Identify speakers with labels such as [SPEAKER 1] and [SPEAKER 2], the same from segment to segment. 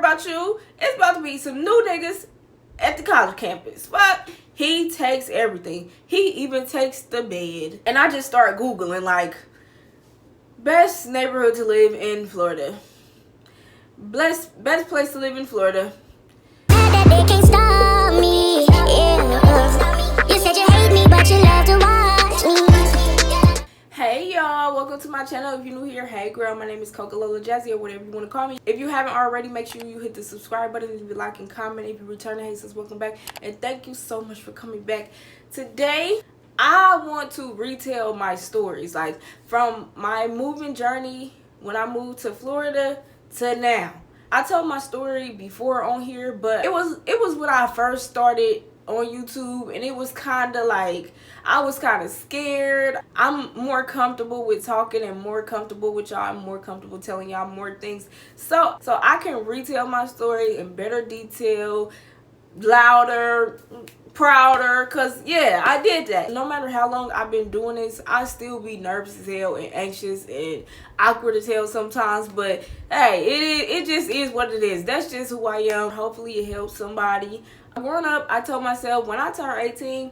[SPEAKER 1] about you. It's about to be some new niggas at the college campus. But he takes everything. He even takes the bed. And I just start Googling, like, best neighborhood to live in Florida. Best place to live in Florida.
[SPEAKER 2] They can't stop me. You said you hate me, but you love to watch me.
[SPEAKER 1] Hey y'all, welcome to my channel. If you're new here, hey girl, my name is Cocacolalola Jazzy, or whatever you want to call me. If you haven't already, make sure you hit the subscribe button. If you like and comment, if you return, hey sis, welcome back. And thank you so much for coming back. Today, I want to retell my stories, like from my moving journey when I moved to Florida to now. I told my story before on here, but it was when I first started on YouTube, and it was kind of like I was kind of scared. I'm more comfortable with talking and more comfortable with y'all. I'm more comfortable telling y'all more things, so I can retell my story in better detail, louder, prouder, because yeah, I did that. No matter how long I've been doing this, I still be nervous as hell and anxious and awkward as hell sometimes, but hey, it just is what it is. That's just who I am. Hopefully it helps somebody. Growing up, I told myself when I turn 18,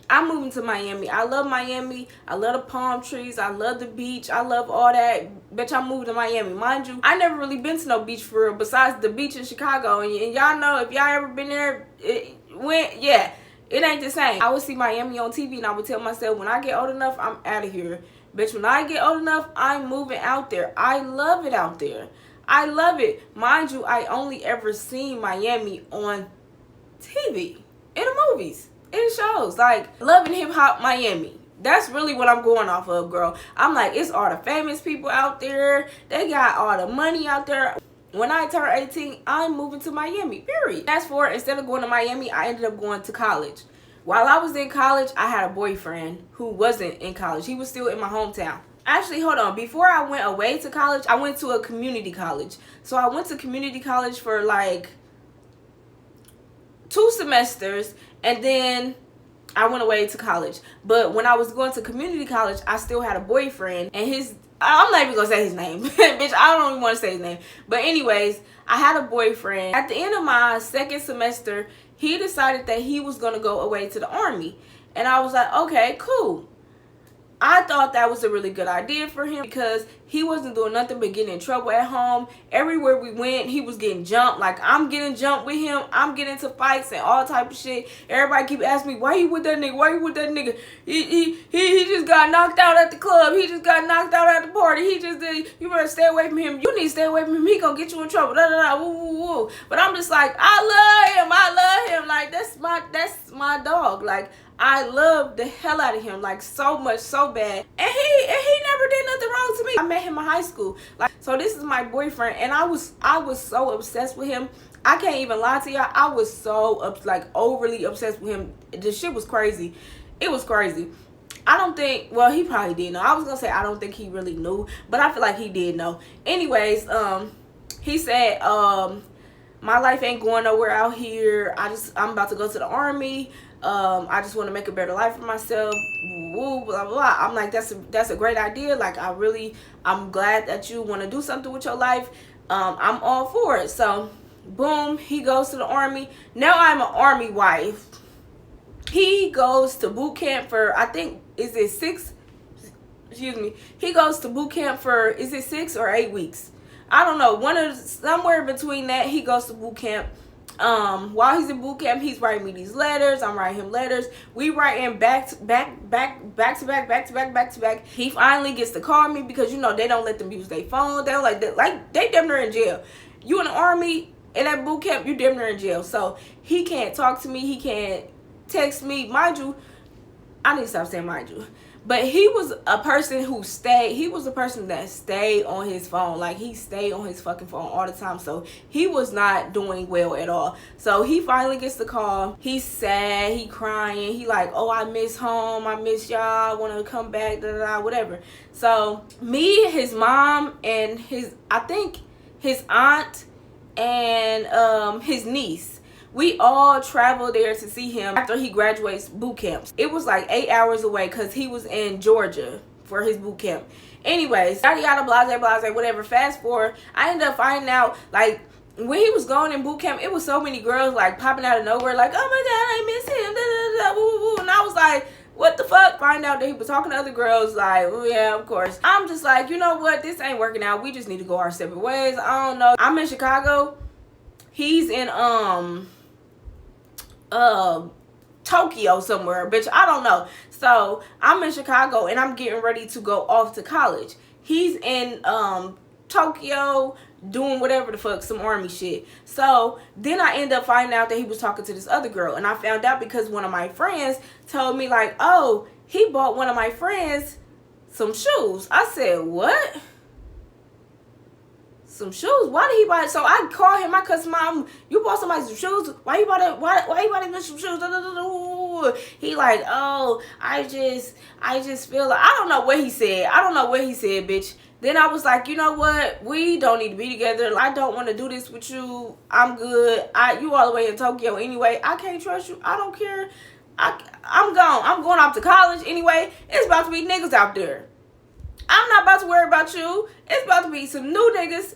[SPEAKER 1] I'm moving to Miami. I love Miami. I love the palm trees. I love the beach. I love all that. Bitch, I'm moving to Miami. Mind you, I never really been to no beach for real besides the beach in Chicago. And y'all know, if y'all ever been there, it ain't the same. I would see Miami on TV and I would tell myself, when I get old enough, I'm out of here. Bitch, when I get old enough, I'm moving out there. I love it out there. I love it. Mind you, I only ever seen Miami on TV, in the movies, in shows, like Love and Hip Hop Miami. That's really what I'm going off of, girl. I'm like, it's all the famous people out there. They got all the money out there. When I turn 18, I'm moving to Miami, period. That's for, instead of going to Miami, I ended up going to college. While I was in college, I had a boyfriend who wasn't in college. He was still in my hometown. Actually, hold on. Before I went away to college, I went to a community college. So I went to community college for like 2 semesters, and then I went away to college. But when I was going to community college, I still had a boyfriend, and I'm not even gonna say his name. Bitch, I don't even want to say his name. But anyways, I had a boyfriend. At the end of my 2nd semester, he decided that he was gonna go away to the army, and I was like, okay, cool. I thought that was a really good idea for him because he wasn't doing nothing but getting in trouble at home. Everywhere we went, he was getting jumped. Like, I'm getting jumped with him. I'm getting into fights and all type of shit. Everybody keep asking me, why you with that nigga? Why you with that nigga? He just got knocked out at the club. He just got knocked out at the party. He just did. You better stay away from him. You need to stay away from him. He gonna get you in trouble. Da, da, da, woo, woo, woo. But I'm just like, I love him. Like, that's my dog. Like, I love the hell out of him, like so much, so bad. And he never did nothing wrong to me. I met him in high school. Like, so this is my boyfriend, and I was so obsessed with him. I can't even lie to y'all. I was so overly obsessed with him. The shit was crazy. It was crazy. I don't think, well, he probably did know. I was gonna say I don't think he really knew, but I feel like he did know. Anyways, he said, my life ain't going nowhere out here. I'm about to go to the army. I just want to make a better life for myself. Woo, blah, blah, blah. I'm like, that's a great idea. Like, I'm glad that you want to do something with your life. I'm all for it. So, boom, he goes to the army. Now I'm an army wife. He goes to boot camp for, I think, is it 6? Excuse me. He goes to boot camp for, is it 6 or 8 weeks? I don't know. Somewhere between that, he goes to boot camp. While he's in boot camp, he's writing me these letters. I'm writing him letters. We writing back to back. He finally gets to call me because, you know, they don't let them use their phone. They don't like that. Like, they damn near in jail. You in the army, in that boot camp, you damn near in jail. So he can't talk to me. He can't text me. Mind you, I need to stop saying mind you. But he was a person who stayed. He was a person that stayed on his phone. Like, he stayed on his fucking phone all the time. So he was not doing well at all. So he finally gets the call. He's sad. He crying. He like, oh, I miss home. I miss y'all. I want to come back. Da, da, da, whatever. So me, his mom, and I think his aunt and his niece, we all traveled there to see him after he graduates boot camps. It was like 8 hours away because he was in Georgia for his boot camp. Anyways, yada yada, blase, blase, whatever. Fast forward, I ended up finding out, like, when he was going in boot camp, it was so many girls like popping out of nowhere, like, oh my god, I miss him, da, da, da, woo, woo. And I was like, what the fuck? Find out that he was talking to other girls, like, oh yeah, of course. I'm just like, you know what, this ain't working out. We just need to go our separate ways. I don't know. I'm in Chicago. He's in Tokyo somewhere, bitch. I don't know. So I'm in Chicago and I'm getting ready to go off to college. He's in Tokyo doing whatever the fuck, some army shit. So then I end up finding out that he was talking to this other girl, and I found out because one of my friends told me, like, oh, he bought one of my friends some shoes. I said, what? Some shoes? Why did he buy it? So I called him. I cussed him out. You bought somebody some shoes? Why you bought it? Why you bought him some shoes? He like, oh, I just feel like, I don't know what he said. I don't know what he said, bitch. Then I was like, you know what? We don't need to be together. I don't want to do this with you. I'm good. You all the way in Tokyo anyway. I can't trust you. I don't care. I'm gone. I'm going off to college anyway. It's about to be niggas out there. I'm not about to worry about you. It's about to be some new niggas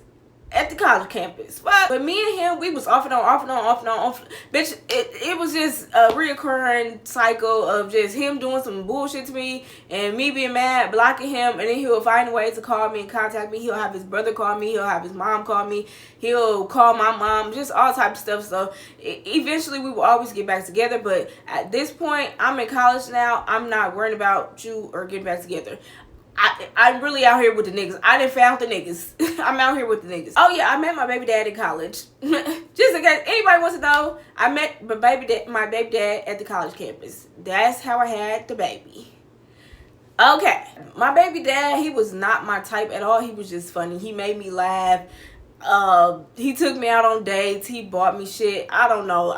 [SPEAKER 1] at the college campus. But me and him, we was off and on. Bitch, it was just a reoccurring cycle of just him doing some bullshit to me and me being mad, blocking him, and then he'll find a way to call me and contact me. He'll have his brother call me. He'll have his mom call me. He'll call my mom. Just all types of stuff. So eventually we will always get back together. But at this point, I'm in college now. I'm not worrying about you or getting back together. I'm really out here with the niggas. I done found the niggas. I'm out here with the niggas. Oh yeah, I met my baby dad in college. Just in case anybody wants to know, I met my baby dad at the college campus. That's how I had the baby. Okay, my baby dad, he was not my type at all. He was just funny. He made me laugh. He took me out on dates. He bought me shit. I don't know.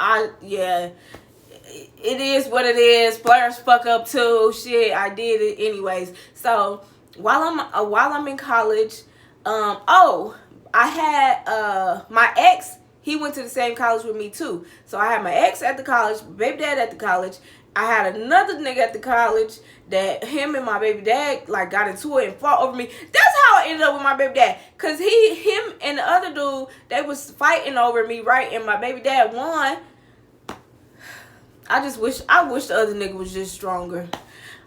[SPEAKER 1] It is what it is. Players fuck up too. Shit, I did it anyways. So while I'm in college, I had my ex. He went to the same college with me too. So I had my ex at the college, baby dad at the college. I had another nigga at the college that him and my baby dad like got into it and fought over me. That's how I ended up with my baby dad. Cause him and the other dude, they was fighting over me, right? And my baby dad won. I wish the other nigga was just stronger.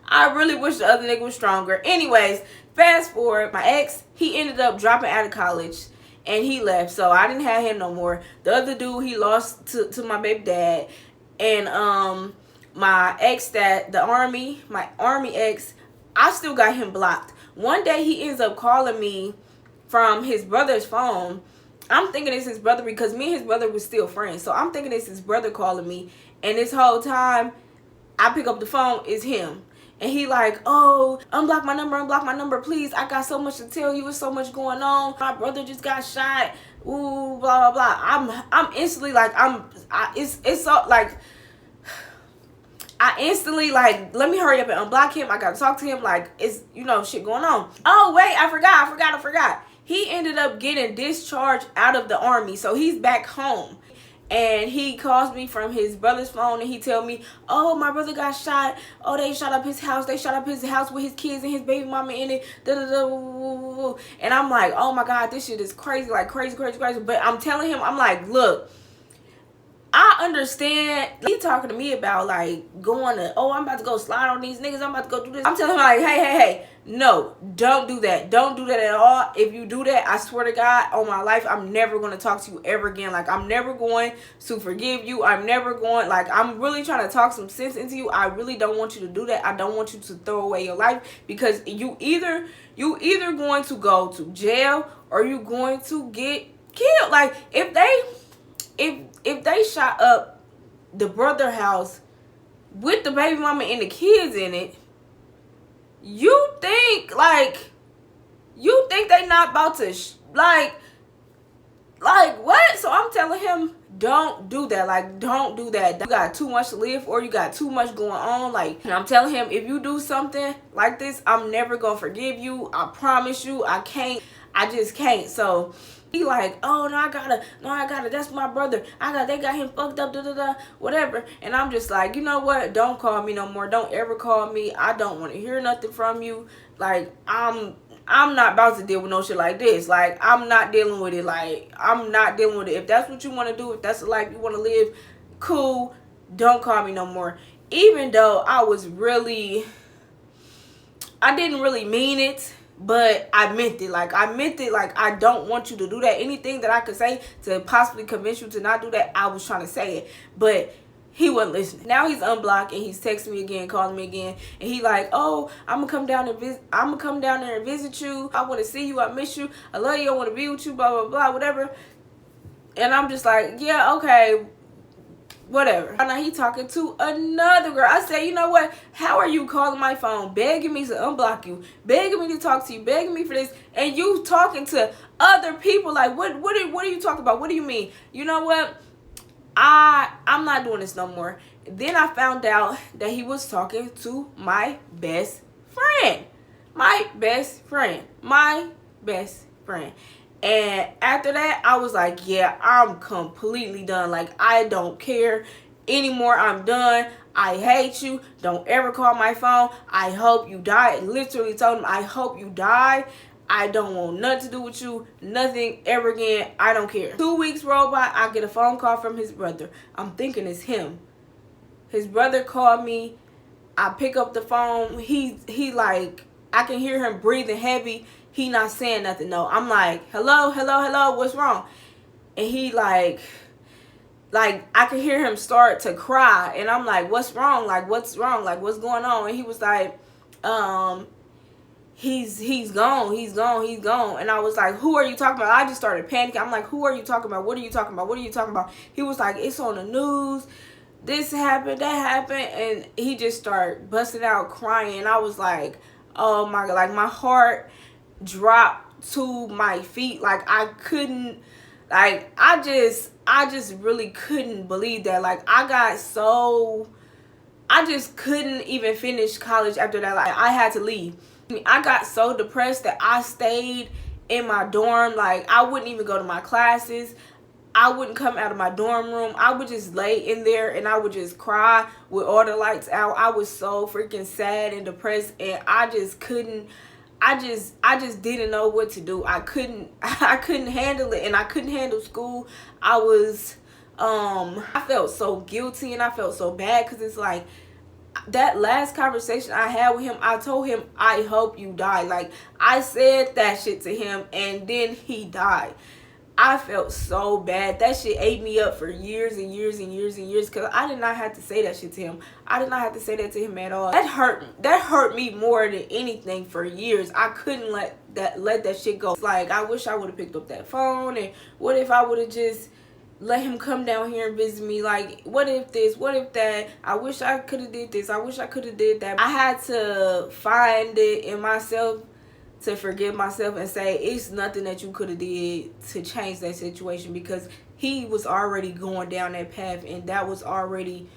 [SPEAKER 1] I really wish the other nigga was stronger. Anyways, fast forward, my ex, he ended up dropping out of college and he left. So I didn't have him no more. The other dude, he lost to my baby dad. And my ex my army ex, I still got him blocked. One day he ends up calling me from his brother's phone. I'm thinking it's his brother because me and his brother was still friends. So I'm thinking it's his brother calling me. And this whole time, I pick up the phone, it's him. And he like, oh, unblock my number, please. I got so much to tell you. There's so much going on. My brother just got shot. Ooh, blah, blah, blah. I'm instantly like, it's so like, I instantly like, let me hurry up and unblock him. I got to talk to him. Like, it's, shit going on. Oh, wait, I forgot. He ended up getting discharged out of the army. So he's back home. And he calls me from his brother's phone and he tell me, oh, my brother got shot. Oh, they shot up his house. They shot up his house with his kids and his baby mama in it. And I'm like, oh my God, this shit is crazy. Like crazy. But I'm telling him, I'm like, look, I understand. He talking to me about like going to, oh, I'm about to go slide on these niggas. I'm about to go do this. I'm telling him like, hey, no, don't do that. Don't do that at all. If you do that, I swear to God, on my life, I'm never going to talk to you ever again. Like, I'm never going to forgive you. I'm never going, like, I'm really trying to talk some sense into you. I really don't want you to do that. I don't want you to throw away your life because you either going to go to jail or you going to get killed. Like, if they shot up the brother house with the baby mama and the kids in it, you think they not about to like what? So I'm telling him, don't do that. Like, don't do that. You got too much to live for. You got too much going on. Like, and I'm telling him, if you do something like this, I'm never gonna forgive you. I promise you. I just can't. So he like, oh, no, I gotta, that's my brother. They got him fucked up, whatever. And I'm just like, you know what? Don't call me no more. Don't ever call me. I don't want to hear nothing from you. Like, I'm not about to deal with no shit like this. Like, I'm not dealing with it. Like, I'm not dealing with it. If that's what you want to do, if that's the life you want to live, cool. Don't call me no more. Even though I didn't really mean it, but I meant it. Like, I don't want you to do that. Anything that I could say to possibly convince you to not do that, I was trying to say it. But he wasn't listening. Now he's unblocked and he's texting me again, calling me again, and he like, oh, I'm gonna come down there and visit you. I want to see you. I miss you. I love you. I want to be with you. Blah blah blah, whatever. And I'm just like, yeah, okay, whatever. Now he talking to another girl. I said, you know what? How are you calling my phone, begging me to unblock you, begging me to talk to you, begging me for this, and you talking to other people? Like, what are you talking about? What do you mean? You know what? I'm not doing this no more. Then I found out that he was talking to my best friend. My best friend. And after that, I was like, yeah, I'm completely done. Like, I don't care anymore. I'm done. I hate you. Don't ever call my phone. I hope you die. Literally told him, I hope you die. I don't want nothing to do with you. Nothing ever again. I don't care. 2 weeks roll by. I get a phone call from his brother. I'm thinking it's him. His brother called me. I pick up the phone. He like, I can hear him breathing heavy. He not saying nothing. No, I'm like, hello, what's wrong? And he like I can hear him start to cry. And I'm like, what's wrong? Like, what's wrong? Like, what's going on? And he was like, he's gone. And I was like, who are you talking about? I just started panicking. I'm like, who are you talking about? What are you talking about? He was like, it's on the news. This happened, that happened. And he just started busting out crying. And I was like, oh my God. Like, my heart dropped to my feet. Like, I couldn't, like, I just really couldn't believe that. Like, I just couldn't even finish college after that. Like, I had to leave. I got so depressed that I stayed in my dorm. Like, I wouldn't even go to my classes. I wouldn't come out of my dorm room. I would just lay in there and I would just cry with all the lights out. I was so freaking sad and depressed, and I just didn't know what to do. I couldn't handle it, and I couldn't handle school. I felt so guilty and I felt so bad, because it's like, that last conversation I had with him, I told him, I hope you die. Like, I said that shit to him, and then he died. I felt so bad. That shit ate me up for years and years and years and years, because I did not have to say that shit to him. I did not have to say that to him at all. That hurt me more than anything for years. I couldn't let that shit go. It's like, I wish I would have picked up that phone, and what if I would have just let him come down here and visit me? Like, what if this, what if that? I wish I could have did this. I wish I could have did that. I had to find it in myself to forgive myself and say, it's nothing that you could have did to change that situation, because he was already going down that path, and that's already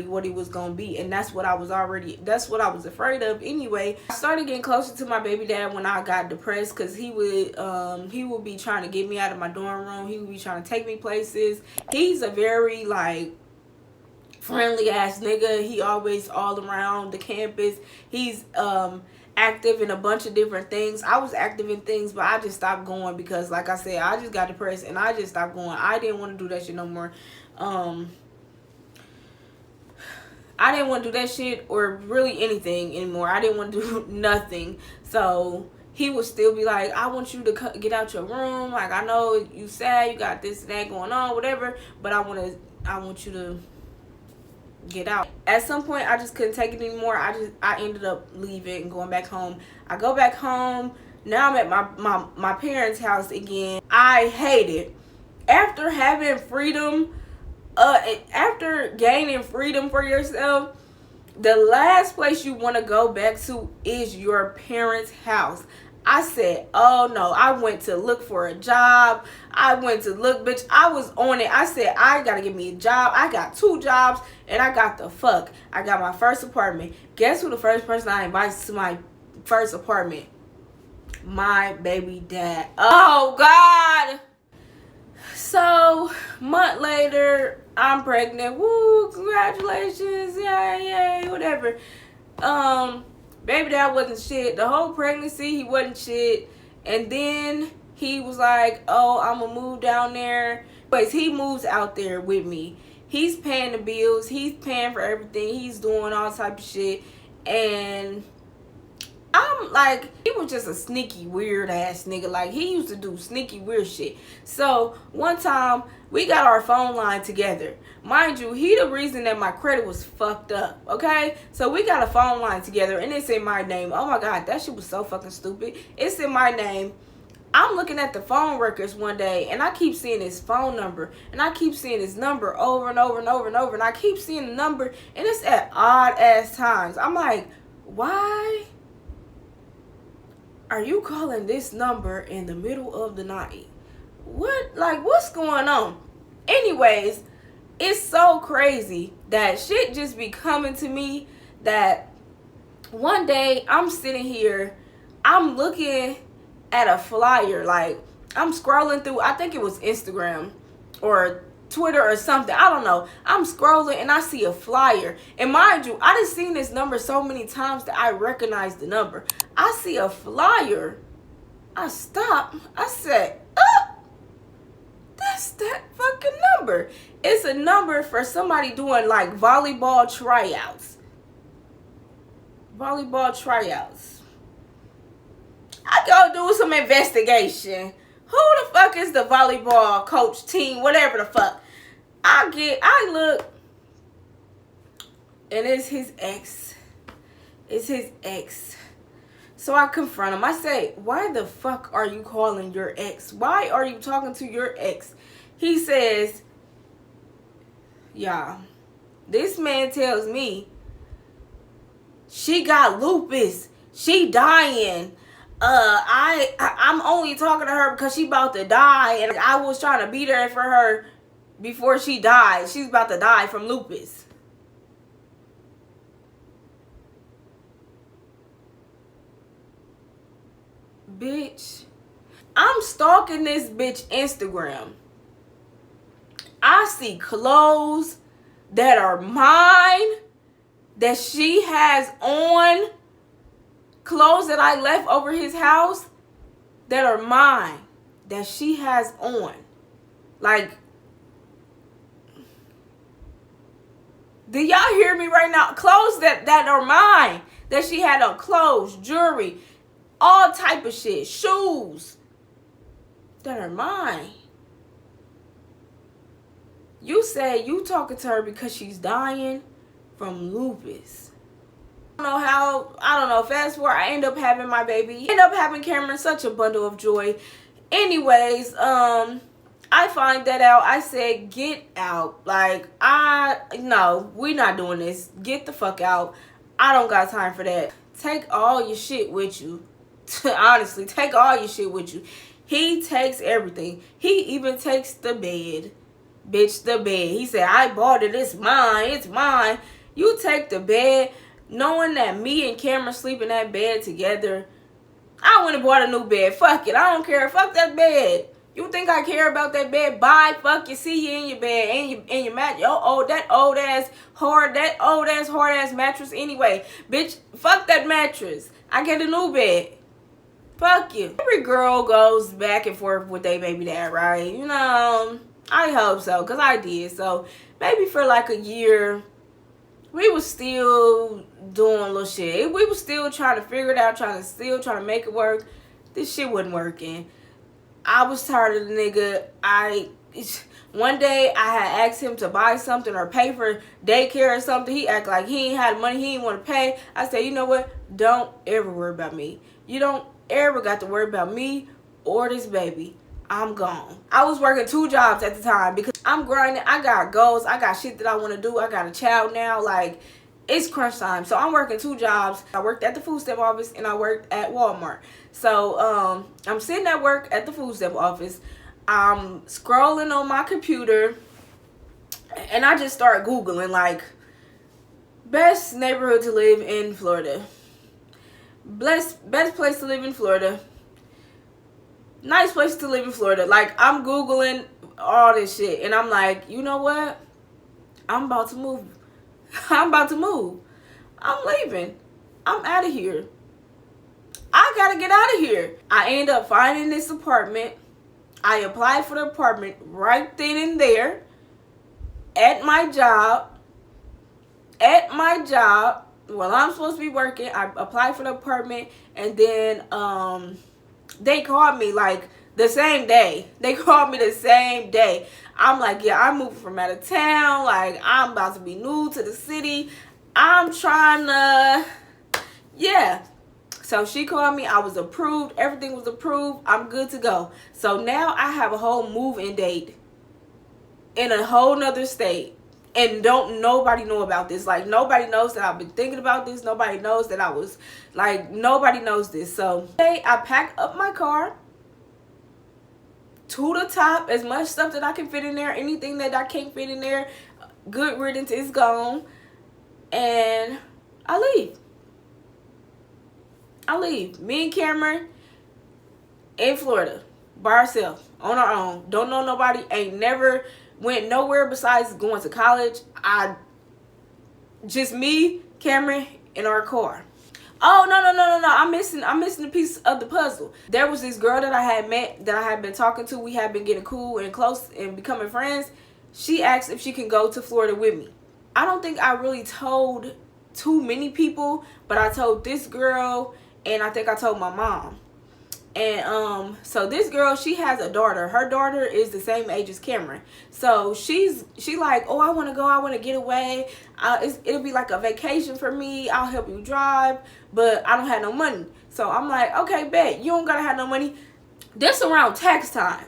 [SPEAKER 1] what it was gonna be, and that's what I was afraid of anyway. I started getting closer to my baby dad when I got depressed, because he would be trying to get me out of my dorm room. He would be trying to take me places. He's a very, like, friendly ass nigga. He always all around the campus. He's active in a bunch of different things. I was active in things, but I just stopped going because, like I said, I just got depressed and I just stopped going. I didn't want to do that shit no more. I didn't want to do that shit or really anything anymore. I didn't want to do nothing. So he would still be like, I want you to get out your room. Like, I know you sad, you got this and that going on, whatever, but I want you to get out. At some point, I just couldn't take it anymore. I ended up leaving and going back home. I go back home. Now I'm at my parents' house again. I hate it. After having freedom, after gaining freedom for yourself, the last place you want to go back to is your parents' house. I said, oh no. I went to look for a job. I was on it. I said, I gotta get me a job. I got 2 jobs and I got I got my first apartment. Guess who the first person I invited to my first apartment? My baby dad. Oh God. So, month later, I'm pregnant. Woo, congratulations. Yay, whatever. Baby dad wasn't shit. The whole pregnancy, he wasn't shit. And then he was like, oh, I'm gonna move down there. But he moves out there with me. He's paying the bills. He's paying for everything. He's doing all type of shit. And I'm like, he was just a sneaky, weird ass nigga. Like, he used to do sneaky, weird shit. So, one time, we got our phone line together. Mind you, he the reason that my credit was fucked up, okay? So, we got a phone line together, and it's in my name. Oh, my God, that shit was so fucking stupid. It's in my name. I'm looking at the phone records one day, and I keep seeing his phone number, and I keep seeing his number over and over and over and over, and I keep seeing the number, and it's at odd-ass times. I'm like, why are you calling this number in the middle of the night? What? Like, what's going on? Anyways, it's so crazy that shit just be coming to me that one day I'm sitting here, I'm looking at a flyer, like I'm scrolling through, I think it was Instagram or Twitter or something, I don't know. I'm scrolling and I see a flyer, and mind you, I done seen this number so many times that I recognize the number. I see a flyer, I stop, I said, that's that fucking number. It's a number for somebody doing like volleyball tryouts. I go do some investigation. Who the fuck is the volleyball coach team, whatever the fuck? I look, and it's his ex. It's his ex. So I confront him. I say, why the fuck are you calling your ex? Why are you talking to your ex? He says, y'all, this man tells me she got lupus. She dying. I'm only talking to her because she about to die, and I was trying to be there for her before she died. She's about to die from lupus. Bitch, I'm stalking this bitch Instagram. I see clothes that are mine, that she has on, clothes that I left over his house that are mine, that she has on. Like, do y'all hear me right now? Clothes that are mine, that she had on, clothes, jewelry, all type of shit, shoes that are mine. You say you talking to her because she's dying from lupus. I don't know, fast forward, I end up having my baby. End up having Cameron, such a bundle of joy. Anyways, I find that out. I said, get out. Like, no, we not doing this. Get the fuck out. I don't got time for that. Take all your shit with you. Honestly, take all your shit with you. He takes everything. He even takes the bed. Bitch, the bed. He said, I bought it. It's mine. It's mine. You take the bed, knowing that me and Cameron sleep in that bed together. I went and bought a new bed. Fuck it. I don't care. Fuck that bed. You think I care about that bed? Bye. Fuck you. See you in your bed. In your mat. That old ass hard ass mattress anyway. Bitch, fuck that mattress. I get a new bed. Fuck you. Every girl goes back and forth with their baby dad, right? You know, I hope so, because I did. So maybe for like a year, we was still doing little shit. We was still trying to figure it out, trying to make it work. This shit wasn't working. I was tired of the nigga. One day I had asked him to buy something or pay for daycare or something. He acted like he ain't had money. He didn't want to pay. I said, you know what? Don't ever worry about me. You don't ever got to worry about me or this baby. I'm gone. I was working 2 jobs at the time because I'm grinding. I got goals. I got shit that I want to do. I got a child now. Like, it's crunch time. So I'm working 2 jobs. I worked at the food stamp office and I worked at Walmart. So I'm sitting at work at the food stamp office. I'm scrolling on my computer and I just start Googling like best neighborhood to live in Florida. Best place to live in Florida. Nice place to live in Florida. Like, I'm Googling all this shit. And I'm like, you know what? I'm about to move. I'm leaving. I'm out of here. I gotta get out of here. I end up finding this apartment. I applied for the apartment right then and there at my job. While I'm supposed to be working, I applied for the apartment, and then they called me like the same day. They called me the same day. I'm like, yeah, I'm moving from out of town. Like, I'm about to be new to the city. I'm trying to, yeah. So she called me. I was approved. Everything was approved. I'm good to go. So now I have a whole move-in date in a whole nother state. And don't nobody know about this. Like, nobody knows that I've been thinking about this. Nobody knows that I was, like, nobody knows this. So today I pack up my car to the top, as much stuff that I can fit in there. Anything that I can't fit in there, good riddance, is gone. And I leave. Me and Cameron in Florida by ourselves, on our own. Don't know nobody. Ain't never went nowhere besides going to college. Just me, Cameron, in our car. Oh, no. I'm missing a piece of the puzzle. There was this girl that I had met, that I had been talking to. We had been getting cool and close and becoming friends. She asked if she can go to Florida with me. I don't think I really told too many people, but I told this girl, and I think I told my mom. And so this girl, she has a daughter. Her daughter is the same age as Cameron. So she like, oh, I want to go. I want to get away. It'll be like a vacation for me. I'll help you drive, but I don't have no money. So I'm like, okay, bet. You don't gotta have no money. This around tax time.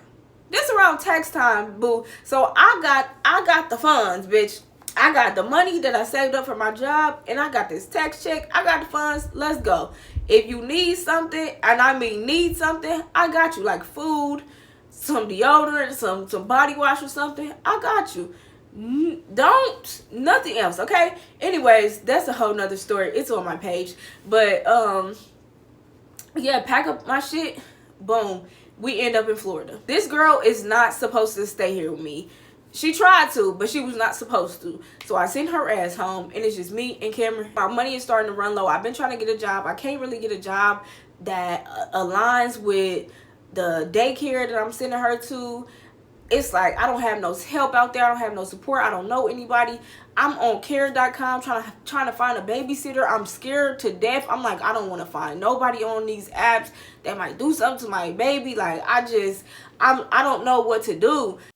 [SPEAKER 1] Boo. So I got the funds, bitch. I got the money that I saved up for my job, and I got this tax check. I got the funds. Let's go. If you need something, and I mean need something, I got you. Like food, some deodorant, some body wash or something. I got you. Don't, nothing else, okay? Anyways, that's a whole nother story. It's on my page. But, yeah, pack up my shit. Boom. We end up in Florida. This girl is not supposed to stay here with me. She tried to, but she was not supposed to. So I sent her ass home, and it's just me and Cameron. My money is starting to run low. I've been trying to get a job. I can't really get a job that aligns with the daycare that I'm sending her to. It's like I don't have no help out there. I don't have no support. I don't know anybody. I'm on care.com trying to find a babysitter. I'm scared to death. I'm like, I don't want to find nobody on these apps that might do something to my baby. Like, I don't know what to do.